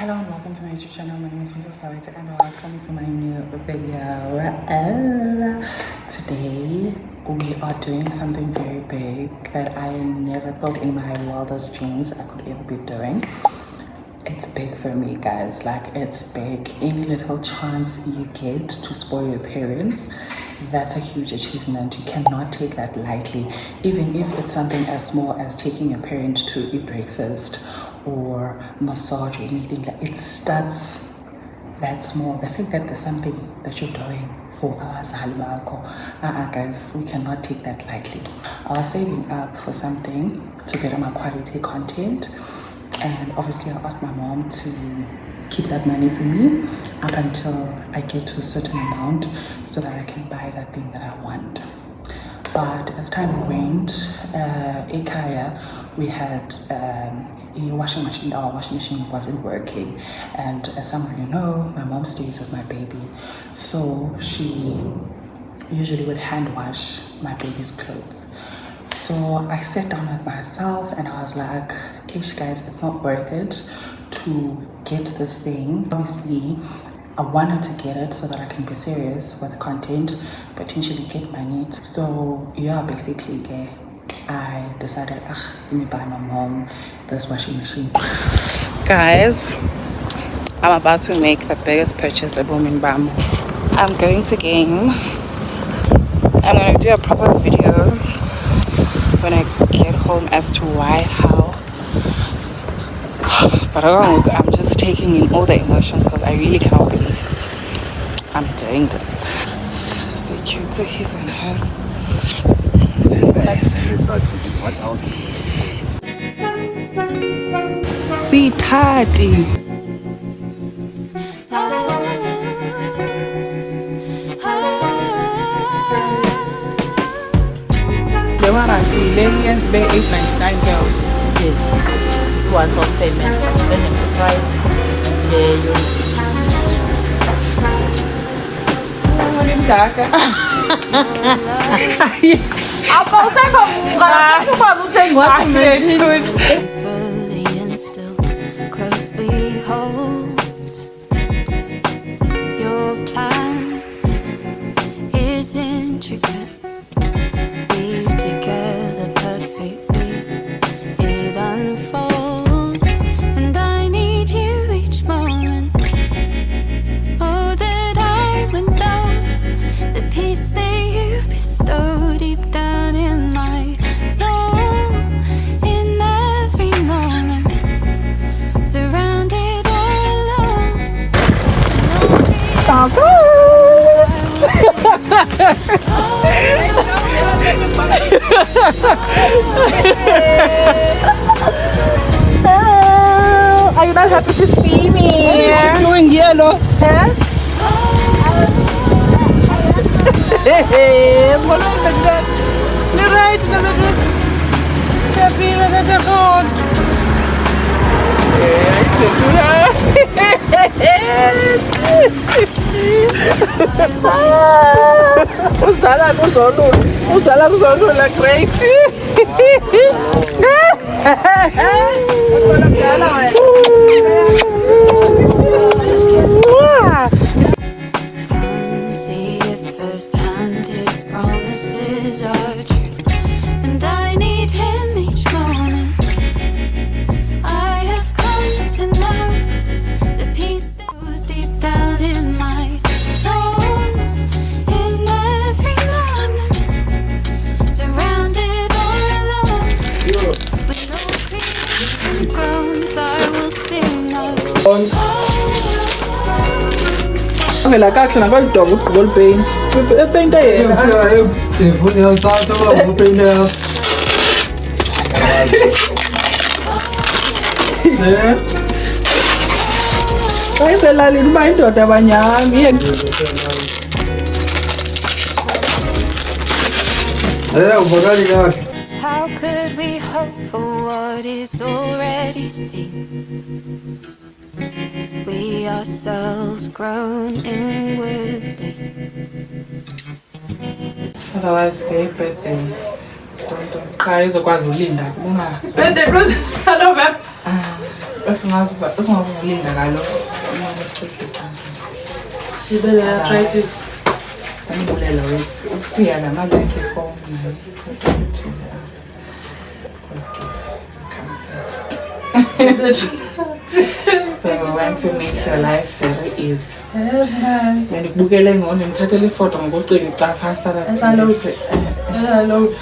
Hello and welcome to my YouTube channel. My name is Mrs. Daweti and welcome to my new video. Today we are doing something very big that I never thought in my wildest dreams I could ever be doing. It's big for me, guys. Like, it's big. Any little chance you get to spoil your parents, that's a huge achievement. You cannot take that lightly, even if it's something as small as taking a parent to eat breakfast or massage or anything. Like, it starts that small. The fact that there's something that you're doing for our guys, we cannot take that lightly. I was saving up for something to get my quality content, and obviously I asked my mom to keep that money for me up until I get to a certain amount so that I can buy that thing that I want. But as time went, Ekaya, we had a washing machine. Our washing machine wasn't working, and as some of you know, my mom stays with my baby, so she usually would hand wash my baby's clothes. So I sat down with myself and I was like, ish guys, it's not worth it to get this thing. Obviously I wanted to get it so that I can be serious with content, potentially get my needs. So yeah, basically I decided, let me buy my mom this washing machine. Guys, I'm about to make the biggest purchase ever in Bam. I'm going to game. I'm going to do a proper video when I get home as to why, how. But I'm just taking in all the emotions because I really cannot believe I'm doing this. So cute, his and hers. See Tati. The one until Ladies Bay 899 girl. Yes, once on payment, depending on the price, the units. Fully and still closely hold your plan is intricate. Weave together perfectly, it unfolds, and I need you each moment. Oh, that I would know the peace that you bestow deep down in my soul. In every moment, surrounded all alone. Are you not happy to see me? What is she doing yellow? Huh? Hey, what is that? The right, the Sabina, the God. Usala kuzolula great. Come see it firsthand, his promises are true, and I need him each moment. I have come to know the peace that goes deep down in my soul. In every moment, surrounded all alone, with no creatures groans, I will sing of. Vela kakuhle nakwalidoba ugqiba olupeyinti. Epeyinti yena. Telefoni ya sato ngopenda ya. Wayeselalini uba indoda abanyami. Ubakali kahle. How could we hope for what is already seen? We ourselves grown inwardly. Otherwise, birthday. Qha izokwazi ulinda. Birthday blues. Hello, man. esingazulinda ngalokho. You better try to Ambulela wethu usiya nama-like phone come first. So I want to make your life very easy. When you bukele ngone ngithathele ifoto ngokucinga icafa sala. load.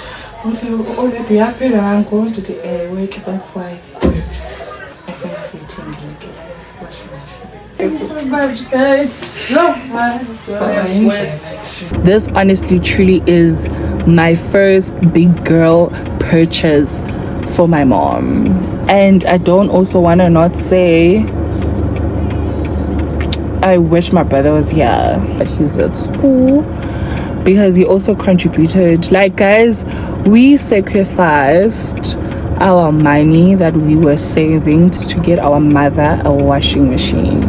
Uthi already yaphela nango uthi wait that's why. I think I see washing machine. So much, guys. This honestly truly is my first big girl purchase for my mom, and I don't also want to not say I wish my brother was here, but he's at school, because he also contributed. Like, guys, we sacrificed our money that we were saving to get our mother a washing machine.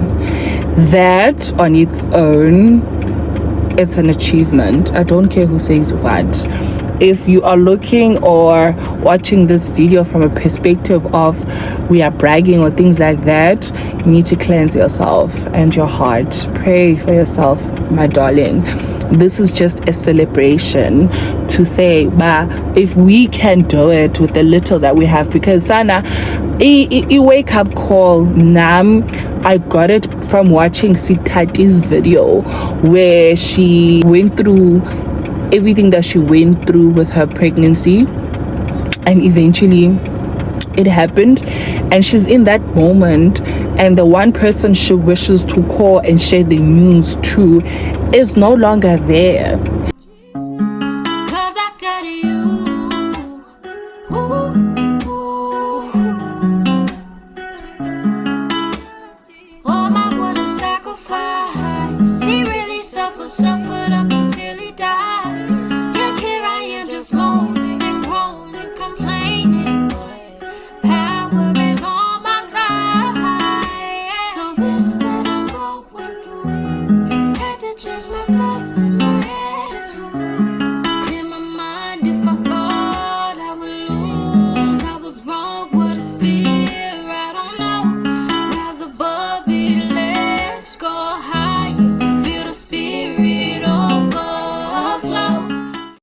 That on its own, it's an achievement. I don't care who says what. If you are looking or watching this video from a perspective of we are bragging or things like that, you need to cleanse yourself and your heart. Pray for yourself, my darling. This is just a celebration to say, bah, if we can do it with the little that we have, because Sana, a wake up call, Nam, I got it from watching Sitati's video where she went through everything that she went through with her pregnancy, and eventually it happened, and she's in that moment, and the one person she wishes to call and share the news to is no longer there. Cause I got you. Oh, my, what a sacrifice. He really suffered up.